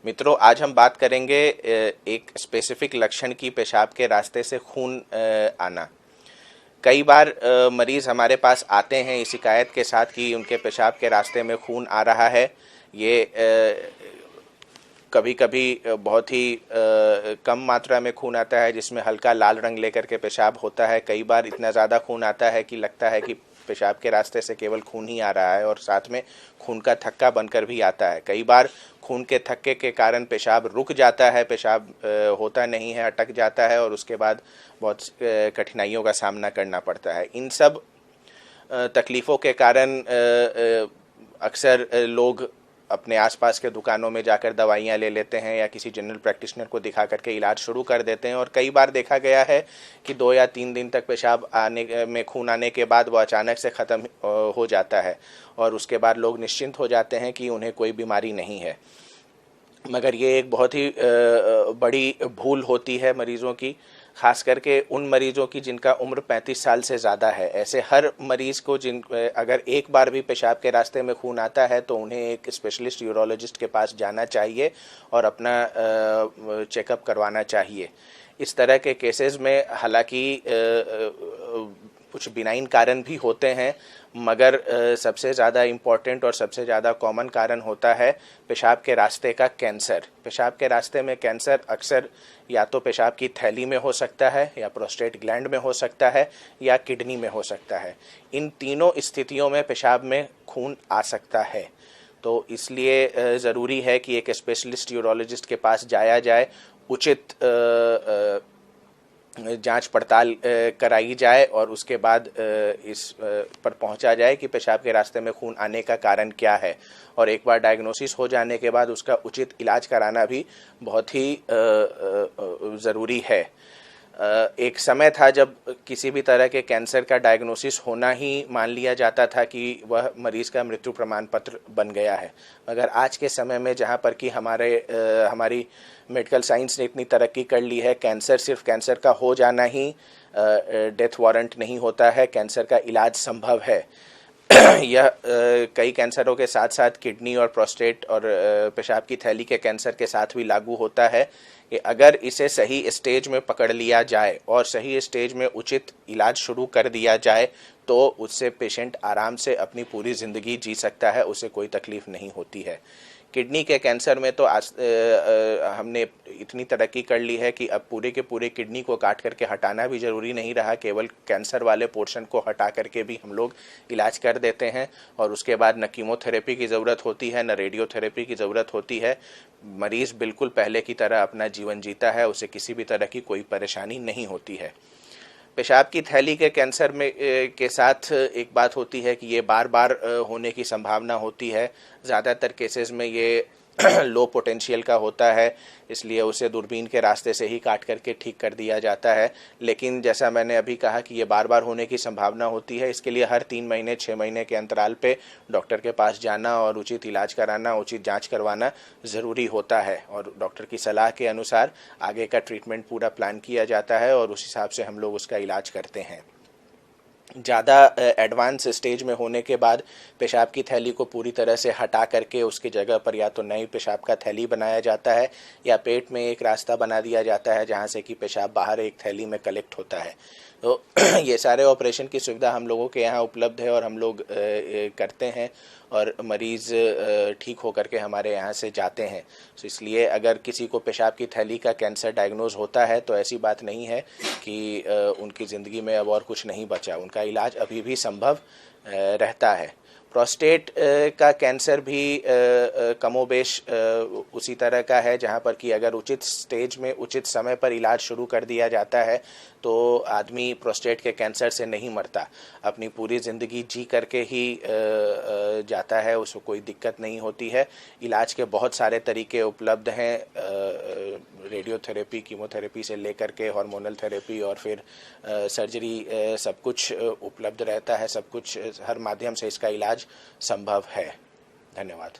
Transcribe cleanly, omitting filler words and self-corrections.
मित्रों, आज हम बात करेंगे एक स्पेसिफिक लक्षण की, पेशाब के रास्ते से खून आना। कई बार मरीज हमारे पास आते हैं इस शिकायत के साथ कि उनके पेशाब के रास्ते में खून आ रहा है। ये कभी कभी बहुत ही कम मात्रा में खून आता है, जिसमें हल्का लाल रंग लेकर के पेशाब होता है। कई बार इतना ज़्यादा खून आता है कि लगता है कि पेशाब के रास्ते से केवल खून ही आ रहा है, और साथ में खून का थक्का बनकर भी आता है। कई बार खून के थक्के के कारण पेशाब रुक जाता है, पेशाब होता नहीं है, अटक जाता है, और उसके बाद बहुत कठिनाइयों का सामना करना पड़ता है। इन सब तकलीफ़ों के कारण अक्सर लोग अपने आसपास के दुकानों में जाकर दवाइयाँ ले लेते हैं या किसी जनरल प्रैक्टिशनर को दिखा करके इलाज शुरू कर देते हैं। और कई बार देखा गया है कि 2 या 3 दिन तक पेशाब आने में खून आने के बाद वो अचानक से ख़त्म हो जाता है, और उसके बाद लोग निश्चिंत हो जाते हैं कि उन्हें कोई बीमारी नहीं है। मगर ये एक बहुत ही बड़ी भूल होती है मरीज़ों की, ख़ास करके उन मरीज़ों की जिनका उम्र 35 साल से ज़्यादा है। ऐसे हर मरीज़ को अगर एक बार भी पेशाब के रास्ते में खून आता है तो उन्हें एक स्पेशलिस्ट यूरोलॉजिस्ट के पास जाना चाहिए और अपना चेकअप करवाना चाहिए। इस तरह के केसेस में हालांकि कुछ बिनाइन कारण भी होते हैं, मगर सबसे ज़्यादा इम्पॉर्टेंट और सबसे ज़्यादा कॉमन कारण होता है पेशाब के रास्ते का कैंसर। पेशाब के रास्ते में कैंसर अक्सर या तो पेशाब की थैली में हो सकता है, या प्रोस्टेट ग्लैंड में हो सकता है, या किडनी में हो सकता है। इन तीनों स्थितियों में पेशाब में खून आ सकता है। तो इसलिए ज़रूरी है कि एक स्पेशलिस्ट यूरोलॉजिस्ट के पास जाया जाए, उचित जांच पड़ताल कराई जाए, और उसके बाद इस पर पहुंचा जाए कि पेशाब के रास्ते में खून आने का कारण क्या है। और एक बार डायग्नोसिस हो जाने के बाद उसका उचित इलाज कराना भी बहुत ही ज़रूरी है। एक समय था जब किसी भी तरह के कैंसर का डायग्नोसिस होना ही मान लिया जाता था कि वह मरीज़ का मृत्यु प्रमाण पत्र बन गया है। मगर आज के समय में जहाँ पर कि हमारी मेडिकल साइंस ने इतनी तरक्की कर ली है, कैंसर सिर्फ कैंसर का हो जाना ही डेथ वारंट नहीं होता है, कैंसर का इलाज संभव है। यह कई कैंसरों के साथ साथ किडनी और प्रोस्टेट और पेशाब की थैली के कैंसर के साथ भी लागू होता है कि अगर इसे सही स्टेज में पकड़ लिया जाए और सही स्टेज में उचित इलाज शुरू कर दिया जाए तो उससे पेशेंट आराम से अपनी पूरी ज़िंदगी जी सकता है, उसे कोई तकलीफ़ नहीं होती है। किडनी के कैंसर में तो हमने इतनी तरक्की कर ली है कि अब पूरे के पूरे किडनी को काट करके हटाना भी ज़रूरी नहीं रहा, केवल कैंसर वाले पोर्शन को हटा करके भी हम लोग इलाज कर देते हैं। और उसके बाद न कीमोथेरेपी की ज़रूरत होती है, न रेडियोथेरेपी की ज़रूरत होती है। मरीज़ बिल्कुल पहले की तरह अपना जीवन जीता है, उसे किसी भी तरह की कोई परेशानी नहीं होती है। पेशाब की थैली के कैंसर में के साथ एक बात होती है कि ये बार बार होने की संभावना होती है। ज़्यादातर केसेस में ये लो पोटेंशियल का होता है, इसलिए उसे दूरबीन के रास्ते से ही काट करके ठीक कर दिया जाता है। लेकिन जैसा मैंने अभी कहा कि ये बार बार होने की संभावना होती है, इसके लिए हर 3 महीने 6 महीने के अंतराल पे डॉक्टर के पास जाना और उचित इलाज कराना, उचित जांच करवाना ज़रूरी होता है। और डॉक्टर की सलाह के अनुसार आगे का ट्रीटमेंट पूरा प्लान किया जाता है और उस हिसाब से हम लोग उसका इलाज करते हैं। ज़्यादा एडवांस स्टेज में होने के बाद पेशाब की थैली को पूरी तरह से हटा करके उसकी जगह पर या तो नई पेशाब का थैली बनाया जाता है, या पेट में एक रास्ता बना दिया जाता है जहाँ से कि पेशाब बाहर एक थैली में कलेक्ट होता है। तो ये सारे ऑपरेशन की सुविधा हम लोगों के यहाँ उपलब्ध है और हम लोग करते हैं, और मरीज़ ठीक होकर के हमारे यहाँ से जाते हैं। तो इसलिए अगर किसी को पेशाब की थैली का कैंसर डायग्नोज होता है तो ऐसी बात नहीं है कि उनकी ज़िंदगी में अब और कुछ नहीं बचा, उनका इलाज अभी भी संभव रहता है। प्रोस्टेट का कैंसर भी कमोबेश उसी तरह का है, जहाँ पर कि अगर उचित स्टेज में उचित समय पर इलाज शुरू कर दिया जाता है तो आदमी प्रोस्टेट के कैंसर से नहीं मरता, अपनी पूरी ज़िंदगी जी करके ही जाता है, उसको कोई दिक्कत नहीं होती है। इलाज के बहुत सारे तरीके उपलब्ध हैं, रेडियोथेरेपी, कीमोथेरेपी से लेकर के हार्मोनल थेरेपी और फिर सर्जरी, सब कुछ उपलब्ध रहता है। सब कुछ, हर माध्यम से इसका इलाज संभव है। धन्यवाद।